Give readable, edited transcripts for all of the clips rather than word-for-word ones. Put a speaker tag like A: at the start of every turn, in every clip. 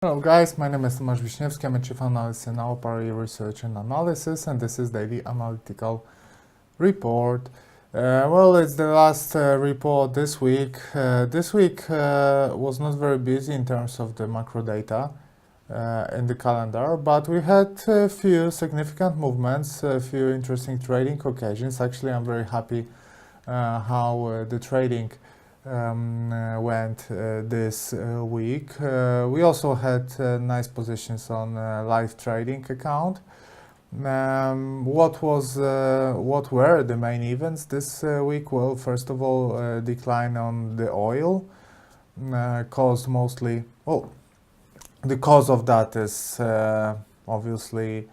A: Hello guys, my name is Tomasz Wiśniewski. I'm a Chief Analyst in Alpari Research and Analysis, and this is Daily Analytical Report. It's the last report this week. This week was not very busy in terms of the macro data in the calendar, but we had a few significant movements, a few interesting trading occasions. Actually, I'm very happy how the trading went this week. We also had nice positions on live trading account. What were the main events this week? Well, first of all, decline on the oil caused mostly. Well, the cause of that is obviously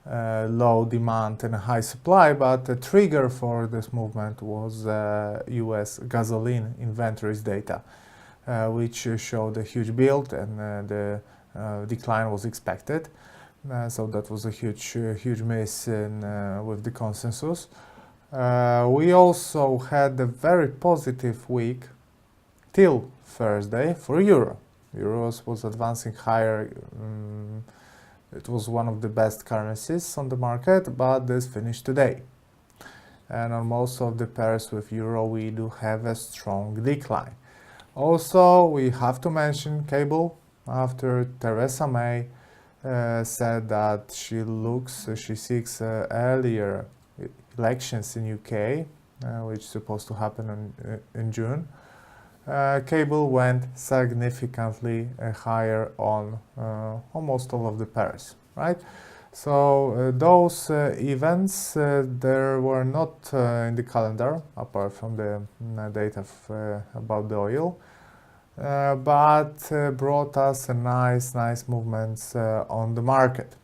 A: low demand and high supply, but the trigger for this movement was US gasoline inventories data, which showed a huge build, and the decline was expected. So that was a huge miss with the consensus. We also had a very positive week till Thursday for euro. Euros was advancing higher. It was one of the best currencies on the market, but this finished today. And on most of the pairs with euro, we do have a strong decline. Also, we have to mention cable after Theresa May said that she seeks earlier elections in UK, which is supposed to happen in June. Cable went significantly higher on almost all of the pairs, right? So those events there were not in the calendar apart from the data about the oil, but brought us a nice movements on the market.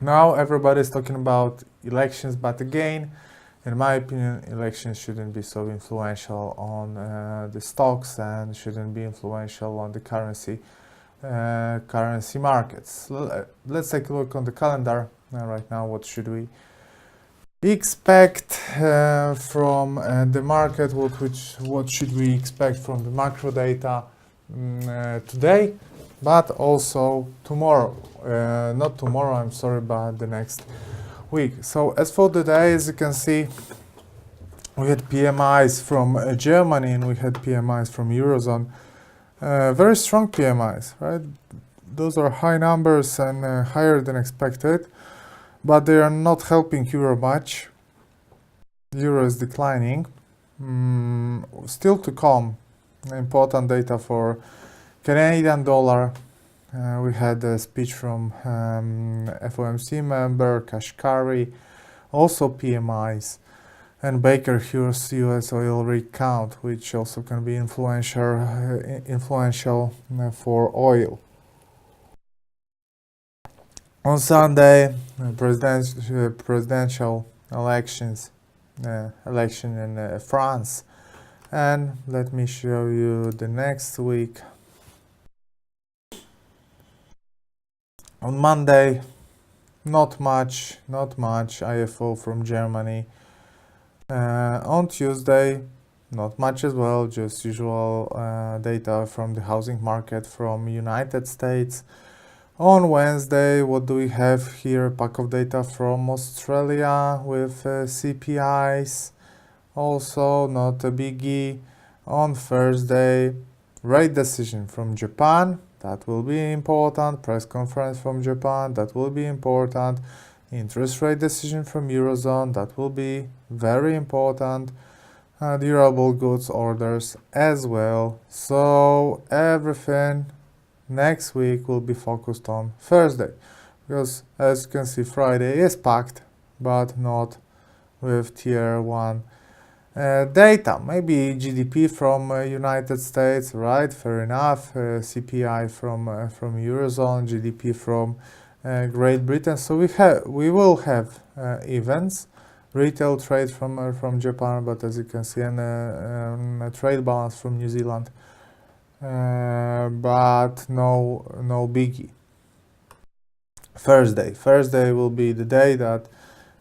A: Now everybody's talking about elections, but again, in my opinion, elections shouldn't be so influential on the stocks and shouldn't be influential on the currency markets. Let's take a look on the calendar right now. What should we expect from the market? What should we expect from the macro data today, but also tomorrow? Not tomorrow, I'm sorry, but the next week. So as for today, as you can see, we had PMIs from Germany and we had PMIs from Eurozone. Very strong PMIs, right? Those are high numbers and higher than expected, but they are not helping Euro much. Euro is declining. Still to come, important data for Canadian dollar. We had a speech from FOMC member Kashkari, also PMIs, and Baker Hughes US oil rig count, which also can be influential for oil. On Sunday, presidential elections, election in France, and let me show you the next week. On Monday, not much IFO from Germany. On Tuesday, not much as well, just usual data from the housing market from United States. On Wednesday, what do we have here? Pack of data from Australia with CPIs. Also not a biggie. On Thursday, rate decision from Japan. That will be important. Press conference from Japan. That will be important. Interest rate decision from Eurozone. That will be very important. Durable goods orders as well. So everything next week will be focused on Thursday. Because as you can see, Friday is packed, but not with tier 1 data. Maybe GDP from United States, right? Fair enough. CPI from Eurozone, GDP from Great Britain. So we will have events. Retail trade from Japan, but as you can see, and a trade balance from New Zealand, but no biggie. Thursday will be the day that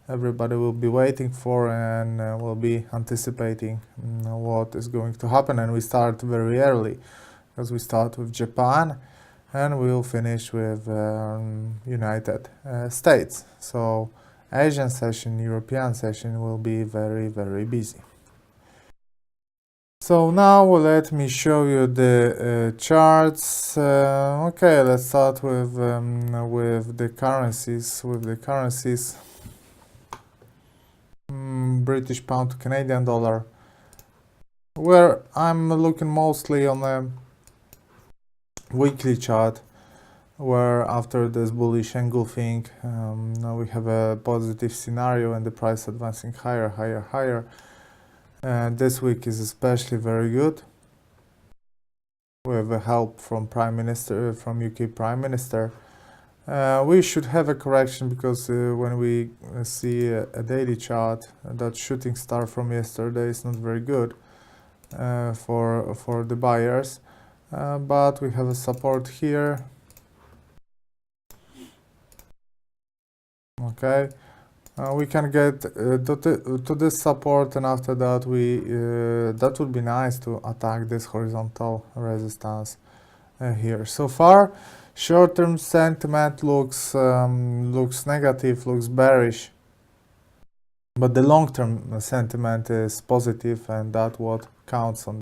A: everybody will be waiting for and will be anticipating what is going to happen. And we start very early because we start with Japan and we'll finish with United States. So Asian session, European session will be very, very busy. So now let me show you the charts. Okay, let's start with the currencies. British pound to Canadian dollar, where I'm looking mostly on a weekly chart, where after this bullish engulfing, now we have a positive scenario and the price advancing higher, higher, higher. And this week is especially very good. We have a help from from UK Prime Minister. We should have a correction because when we see a daily chart, that shooting star from yesterday is not very good for the buyers. But we have a support here. Okay. We can get to this support, and after that that would be nice to attack this horizontal resistance here. So far, short-term sentiment looks negative, looks bearish, but the long-term sentiment is positive, and that's what counts on.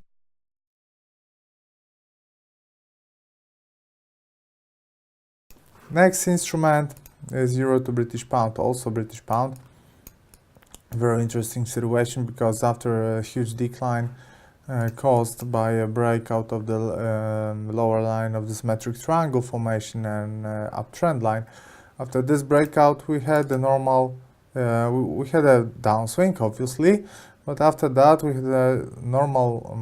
A: Next instrument is euro to British pound, also British pound. Very interesting situation, because after a huge decline caused by a breakout of the lower line of the symmetric triangle formation and uptrend line, after this breakout we had a normal, we had a downswing obviously, but after that we had a normal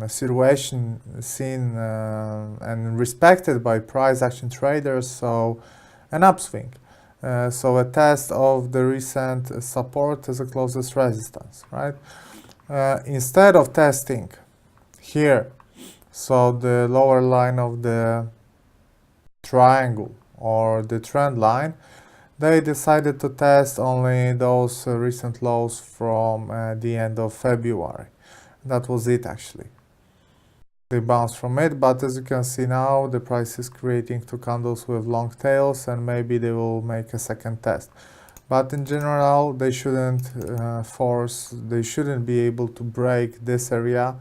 A: situation seen and respected by price action traders, so an upswing. So a test of the recent support as a closest resistance, right? Instead of testing here, so the lower line of the triangle or the trend line, they decided to test only those recent lows from the end of February. That was it actually. They bounced from it, but as you can see now, the price is creating two candles with long tails, and maybe they will make a second test. But in general, they shouldn't they shouldn't be able to break this area.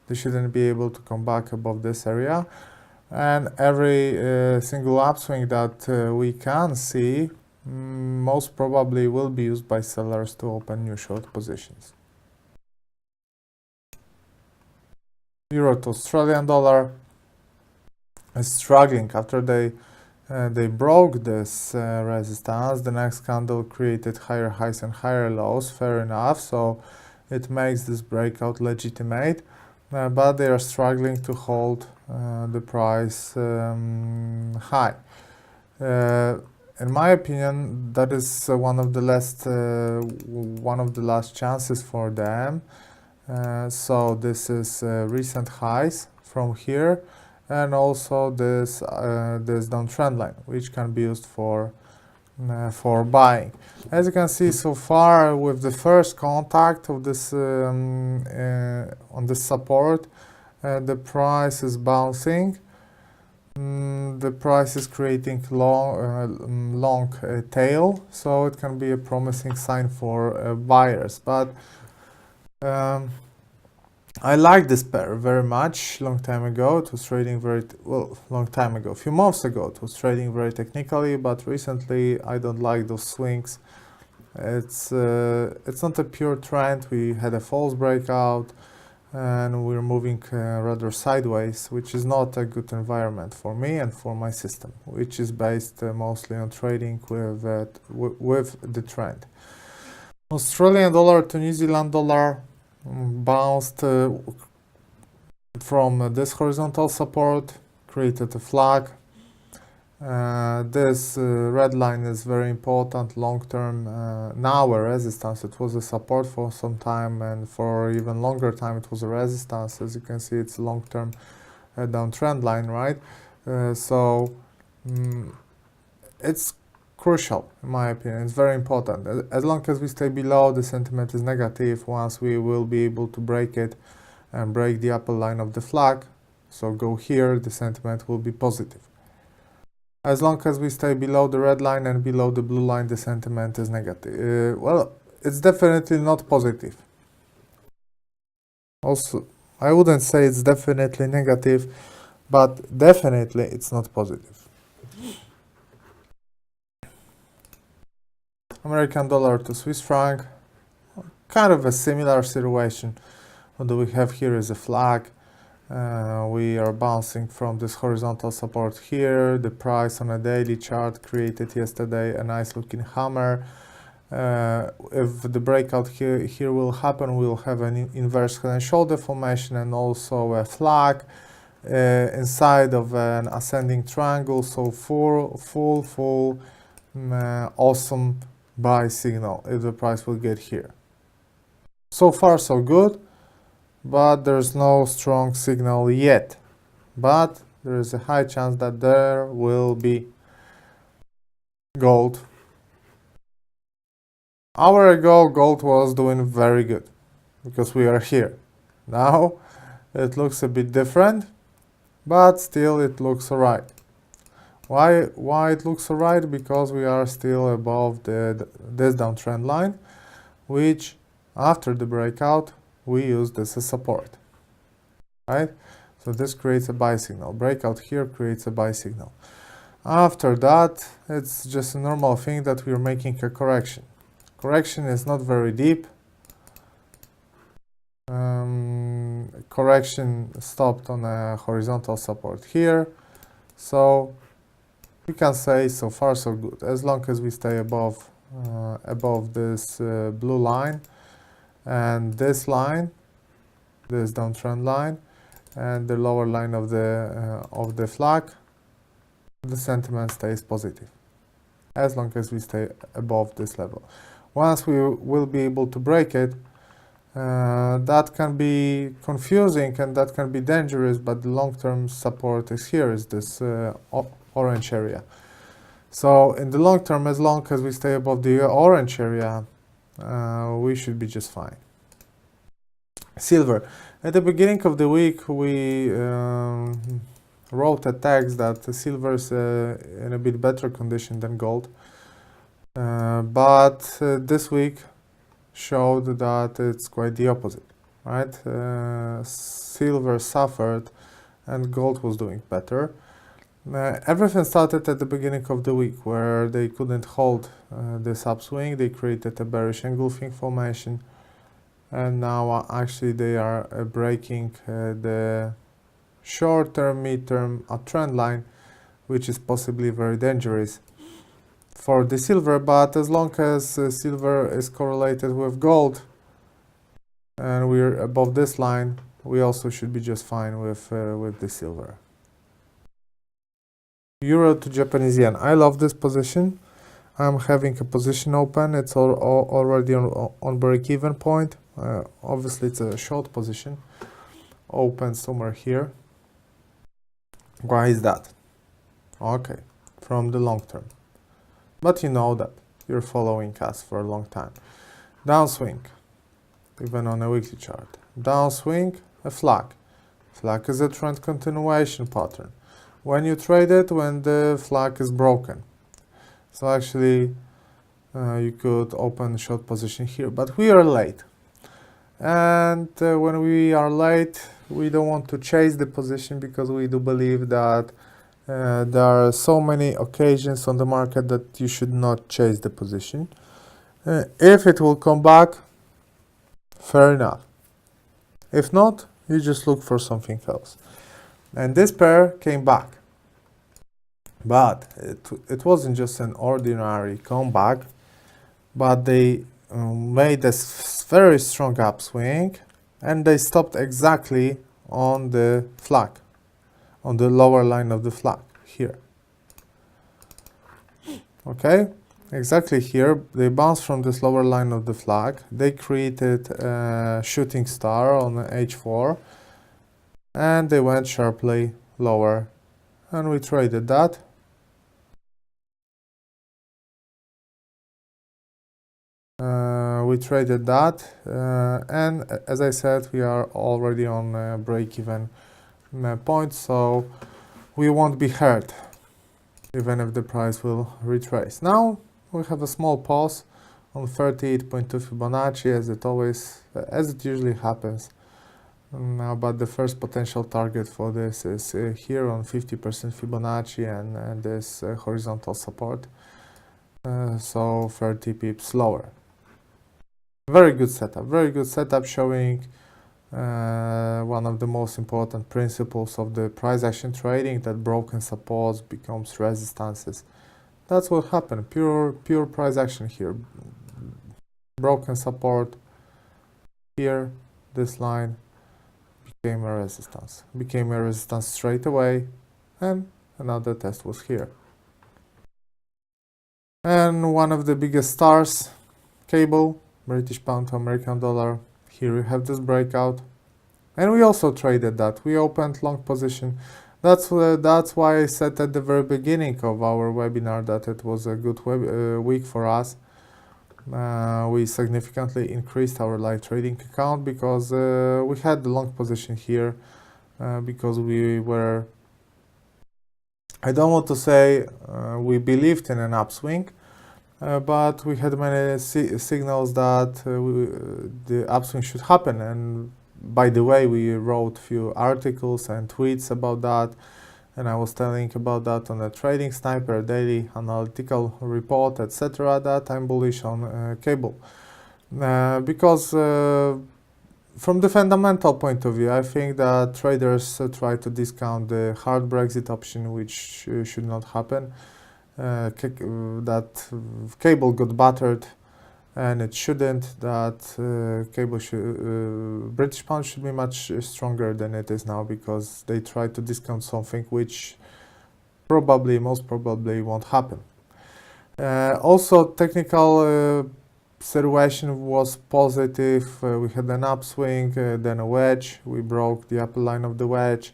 A: They shouldn't be able to come back above this area. And every single upswing that we can see, most probably will be used by sellers to open new short positions. Euro to Australian dollar is struggling after they broke this resistance. The next candle created higher highs and higher lows, fair enough, so it makes this breakout legitimate, but they are struggling to hold the price high. In my opinion, that is one of the last chances for them. So this is recent highs from here, and also this downtrend line, which can be used for buying. As you can see so far, with the first contact of this on this support, the price is bouncing. The price is creating long tail, so it can be a promising sign for buyers. But I like this pair very much. Long time ago it was trading long time ago, a few months ago it was trading very technically, but recently I don't like those swings. It's not a pure trend. We had a false breakout and we're moving rather sideways, which is not a good environment for me and for my system, which is based mostly on trading with the trend. Australian dollar to New Zealand dollar bounced from this horizontal support, created a flag. This red line is very important long-term, now a resistance. It was a support for some time, and for even longer time it was a resistance. As you can see, it's a long-term downtrend line, right? So it's crucial, in my opinion. It's very important. As long as we stay below, the sentiment is negative. Once we will be able to break it and break the upper line of the flag, so go here, the sentiment will be positive. As long as we stay below the red line and below the blue line, the sentiment is negative. Well, it's definitely not positive. Also, I wouldn't say it's definitely negative, but definitely it's not positive. American dollar to Swiss franc, kind of a similar situation. What do we have here is a flag. We are bouncing from this horizontal support here. The price on a daily chart created yesterday a nice looking hammer. If the breakout here will happen, we'll have an inverse head and shoulder formation and also a flag inside of an ascending triangle. So full awesome buy signal if the price will get here. So far so good, but there's no strong signal yet. But there is a high chance that there will be. Gold. Hour ago, gold was doing very good because we are here. Now it looks a bit different, but still it looks alright. Why it looks alright? Because we are still above this downtrend line, which after the breakout we use this as support, right? So this creates a buy signal. Breakout here creates a buy signal. After that, it's just a normal thing that we're making a correction. Correction is not very deep. Correction stopped on a horizontal support here. So we can say so far so good. As long as we stay above this blue line and this line, this downtrend line, and the lower line of the flag, the sentiment stays positive. As long as we stay above this level. Once we will be able to break it, that can be confusing and that can be dangerous, but the long-term support is here, is this orange area. So in the long term, as long as we stay above the orange area, we should be just fine. Silver. At the beginning of the week, we wrote a text that silver is in a bit better condition than gold. But this week showed that it's quite the opposite, right? Silver suffered and gold was doing better. Everything started at the beginning of the week where they couldn't hold this upswing. They created a bearish engulfing formation, and now actually they are breaking the short-term, mid-term trend line, which is possibly very dangerous for the silver. But as long as silver is correlated with gold and we're above this line, we also should be just fine with the silver. Euro to Japanese yen. I love this position. I'm having a position open. It's already on break-even point. Obviously it's a short position, open somewhere here. Why is that? Okay, from the long term. But you know that you're following us for a long time. Downswing, even on a weekly chart. Downswing, a flag. Flag is a trend continuation pattern. When you trade it, when the flag is broken. So actually, you could open a short position here, but we are late. And when we are late, we don't want to chase the position because we do believe that there are so many occasions on the market that you should not chase the position. If it will come back, fair enough. If not, you just look for something else. And this pair came back. But it wasn't just an ordinary comeback, but they made a very strong upswing and they stopped exactly on the flag, on the lower line of the flag here. Okay, exactly here. They bounced from this lower line of the flag. They created a shooting star on H4 and they went sharply lower and we traded that. And as I said, we are already on break-even point, so we won't be hurt. even if the price will retrace. Now we have a small pause on 38.2 Fibonacci, as it usually happens. Now, but the first potential target for this is here on 50% Fibonacci and this horizontal support. So 30 pips lower. Very good setup showing one of the most important principles of the price action trading, that broken supports becomes resistances. That's what happened, pure price action here. Broken support here, this line became a resistance straight away, and another test was here. And one of the biggest stars, cable, British pound to American dollar. Here we have this breakout, and we also traded that. We opened long position. That's why I said at the very beginning of our webinar that it was a good week for us. We significantly increased our live trading account because we had the long position here, because we were, I don't want to say we believed in an upswing, but we had many signals that the upswing should happen. And by the way, we wrote few articles and tweets about that, and I was telling about that on the Trading Sniper daily analytical report, etc., that I'm bullish on cable, because from the fundamental point of view, I think that traders try to discount the hard Brexit option, which should not happen. That cable got battered, and it shouldn't. That British pound should be much stronger than it is now, because they try to discount something which most probably won't happen. Also, technical situation was positive. We had an upswing, then a wedge. We broke the upper line of the wedge.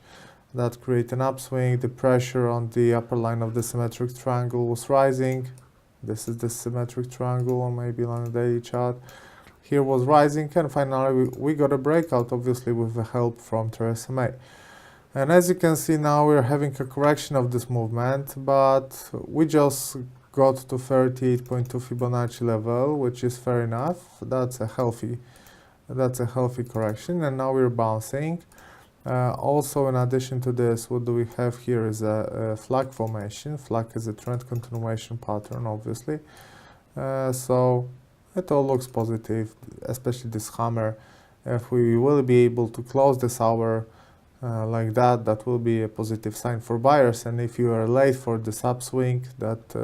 A: That created an upswing. The pressure on the upper line of the symmetric triangle was rising. This is the symmetric triangle, or maybe on the daily chart. Here was rising, and finally we got a breakout, obviously with the help from Theresa May. And as you can see now, we're having a correction of this movement, but we just got to 38.2 Fibonacci level, which is fair enough. That's a healthy correction, and now we're bouncing. Also, in addition to this, what do we have here is a flag formation. Flag is a trend continuation pattern, obviously. So it all looks positive, especially this hammer. If we will be able to close this hour like that, that will be a positive sign for buyers. And if you are late for this upswing, that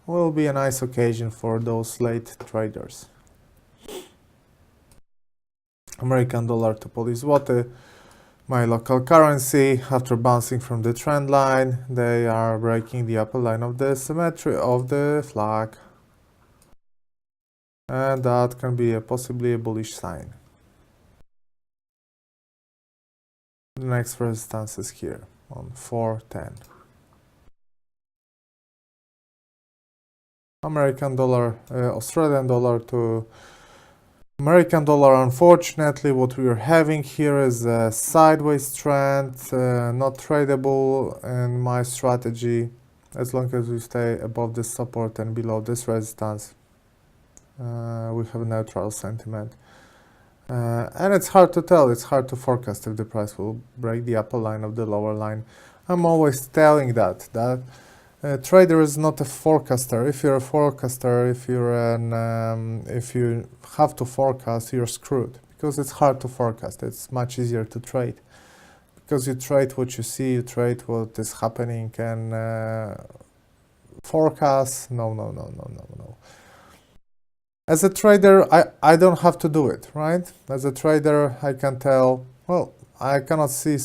A: will be a nice occasion for those late traders. American dollar to Polish zloty. My local currency, after bouncing from the trend line, they are breaking the upper line of the symmetry of the flag. And that can be possibly a bullish sign. The next resistance is here on 410. American dollar, Australian dollar to American dollar. Unfortunately, what we are having here is a sideways trend, not tradable in my strategy, as long as we stay above this support and below this resistance. We have a neutral sentiment. And it's hard to tell, it's hard to forecast if the price will break the upper line of the lower line. I'm always telling that a trader is not a forecaster. If you're a forecaster, if you have to forecast, you're screwed, because it's hard to forecast. It's much easier to trade, because you trade what you see, you trade what is happening, and forecast, no. As a trader, I don't have to do it, right? As a trader, I can tell, well, I cannot see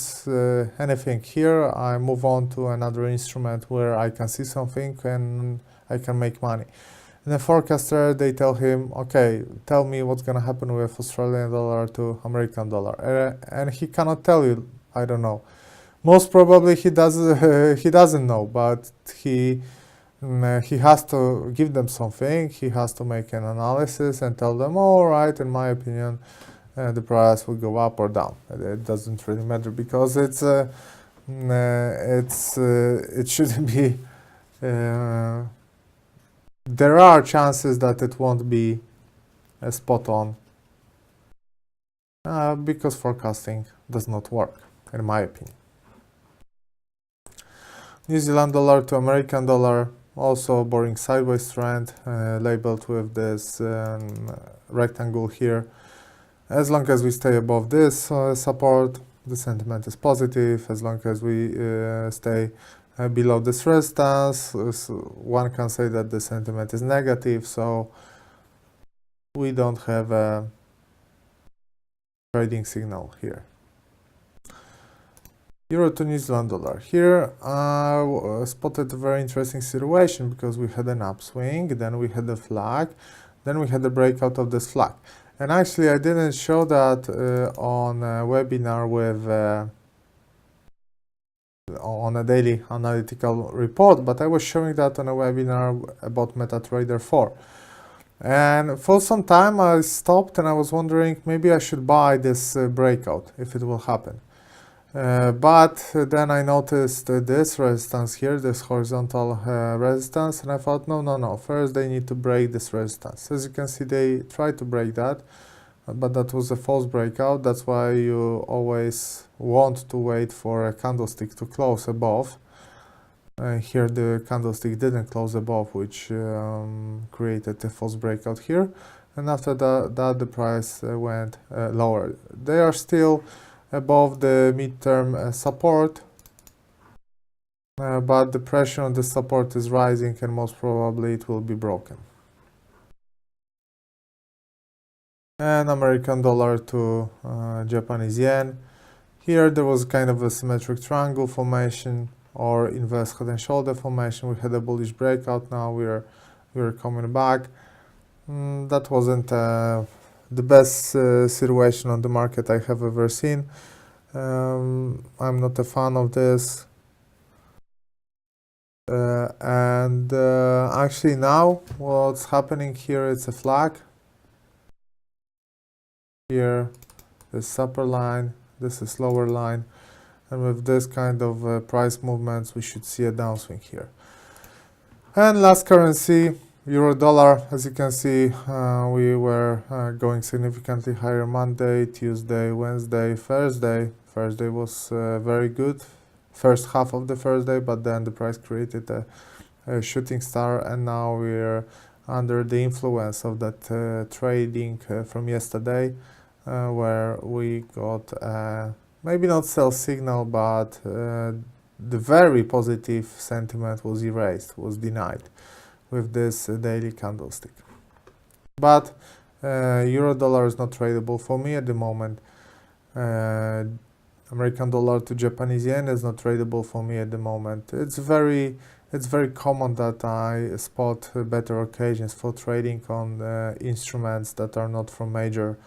A: anything here. I move on to another instrument where I can see something and I can make money. And the forecaster, they tell him, okay, tell me what's going to happen with Australian dollar to American dollar. And he cannot tell you, I don't know. Most probably he doesn't know, but he has to give them something. He has to make an analysis and tell them, all right, in my opinion, the price will go up or down. It doesn't really matter, because it shouldn't be there are chances that it won't be spot on because forecasting does not work, in my opinion. New Zealand dollar to American dollar, also boring sideways trend, labeled with this rectangle here. As long as we stay above this support, the sentiment is positive. As long as we stay below this resistance, one can say that the sentiment is negative, so we don't have a trading signal here. Euro to New Zealand dollar. Here I spotted a very interesting situation because we had an upswing, then we had a flag, then we had a breakout of this flag. And actually I didn't show that on a webinar with on a daily analytical report, but I was showing that on a webinar about MetaTrader 4. And for some time I stopped and I was wondering maybe I should buy this breakout if it will happen. But then I noticed this resistance here, this horizontal resistance, and I thought, no, first they need to break this resistance. As you can see, they tried to break that, but that was a false breakout. That's why you always want to wait for a candlestick to close above. Here the candlestick didn't close above, which created a false breakout here. And after that the price went lower. They are still above the midterm support, but the pressure on the support is rising and most probably it will be broken. And American dollar to Japanese yen. Here there was kind of a symmetric triangle formation or inverse head and shoulder formation. We had a bullish breakout. Now we're coming back. That wasn't the best situation on the market I have ever seen. I'm not a fan of this. Actually now what's happening here, it's a flag. Here, this upper line, this is lower line. And with this kind of price movements, we should see a downswing here. And last currency, euro dollar. As you can see, we were going significantly higher Monday, Tuesday, Wednesday, Thursday. Thursday was very good, first half of the Thursday, but then the price created a shooting star, and now we're under the influence of that trading from yesterday, where we got maybe not sell signal, but the very positive sentiment was erased, was denied with this daily candlestick. But euro dollar is not tradable for me at the moment. American dollar to Japanese yen is not tradable for me at the moment. It's very common that I spot better occasions for trading on instruments that are not from major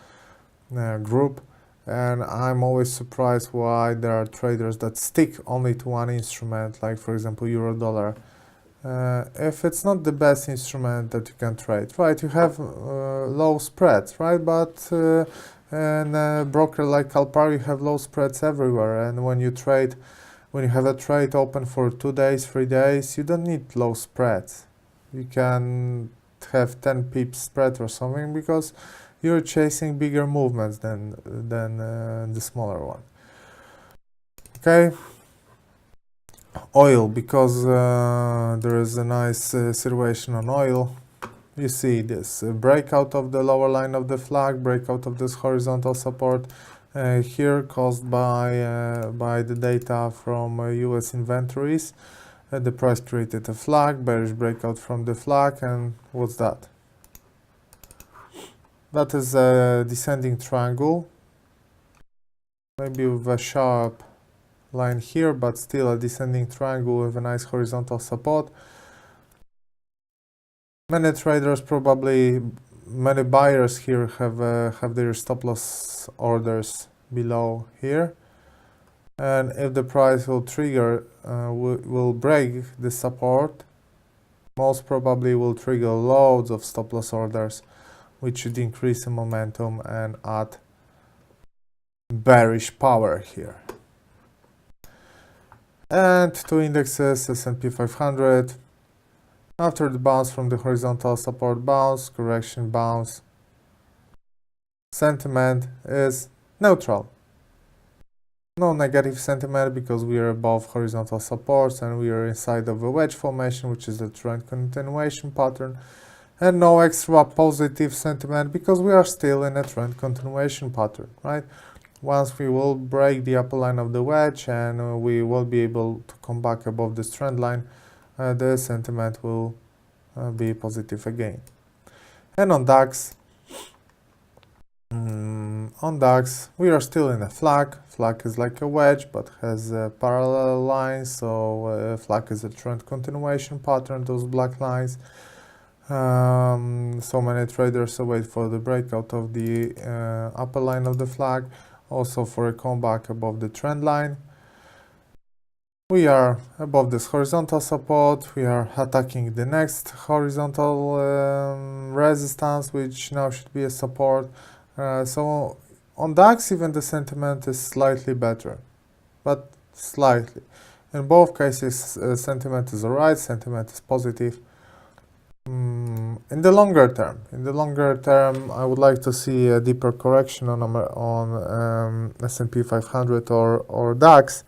A: group, and I'm always surprised why there are traders that stick only to one instrument, like for example euro dollar. If it's not the best instrument that you can trade, right? You have low spreads, right? But and a broker like Kalpar, you have low spreads everywhere, and when you have a trade open for 2 days, 3 days, you don't need low spreads. You can have 10 pips spread or something because you're chasing bigger movements than the smaller one. Okay. Oil, because there is a nice situation on oil. You see this breakout of the lower line of the flag, breakout of this horizontal support here caused by the data from US inventories. The price created a flag, bearish breakout from the flag, and what's that? That is a descending triangle, maybe with a sharp line here, but still a descending triangle with a nice horizontal support. Many traders, probably many buyers here have their stop loss orders below here, and if the price will trigger, will break the support, most probably will trigger loads of stop loss orders, which should increase the momentum and add bearish power here. And two indexes, S&P 500. After the bounce from the horizontal support bounce, correction bounce, sentiment is neutral. No negative sentiment because we are above horizontal supports and we are inside of a wedge formation, which is the trend continuation pattern, and no extra positive sentiment because we are still in a trend continuation pattern, right? Once we will break the upper line of the wedge and we will be able to come back above this trend line, the sentiment will be positive again. And on DAX, we are still in a flag. Flag is like a wedge, but has parallel lines. So flag is a trend continuation pattern, those black lines. So many traders wait for the breakout of the upper line of the flag, also for a comeback above the trend line. We are above this horizontal support. We are attacking the next horizontal resistance, which now should be a support. So on DAX, even the sentiment is slightly better, but slightly. In both cases, sentiment is alright, sentiment is positive. In the longer term, I would like to see a deeper correction on S&P 500 or DAX.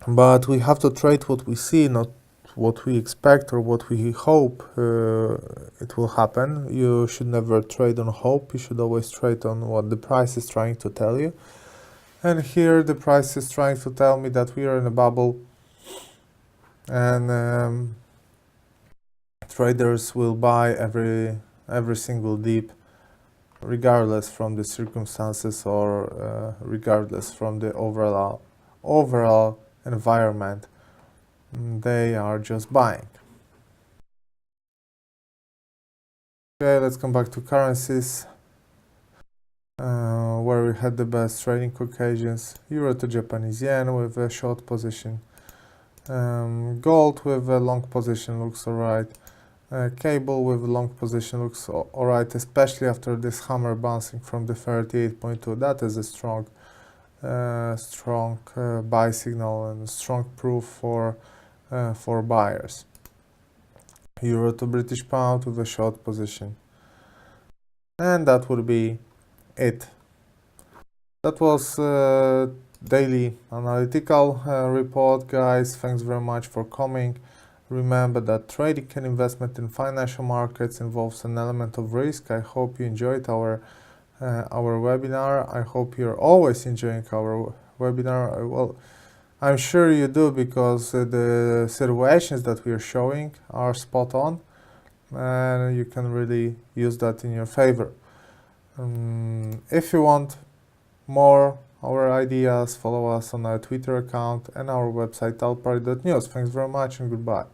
A: But we have to trade what we see, not what we expect or what we hope it will happen. You should never trade on hope. You should always trade on what the price is trying to tell you. And here the price is trying to tell me that we are in a bubble and traders will buy every single dip regardless from the circumstances or regardless from the overall environment. They are just buying. Okay, let's come back to currencies where we had the best trading occasions. Euro to Japanese yen with a short position. Gold with a long position looks alright. Cable with a long position looks alright, especially after this hammer bouncing from the 38.2. That is a strong buy signal and strong proof for buyers. Euro to British pound with a short position. And that would be it. That was daily analytical report, guys. Thanks very much for coming. Remember that trading and investment in financial markets involves an element of risk. I hope you enjoyed our webinar. I hope you're always enjoying our webinar. Well, I'm sure you do because the situations that we are showing are spot on and you can really use that in your favor. If you want more our ideas, follow us on our Twitter account and our website alpari.news. Thanks very much and goodbye.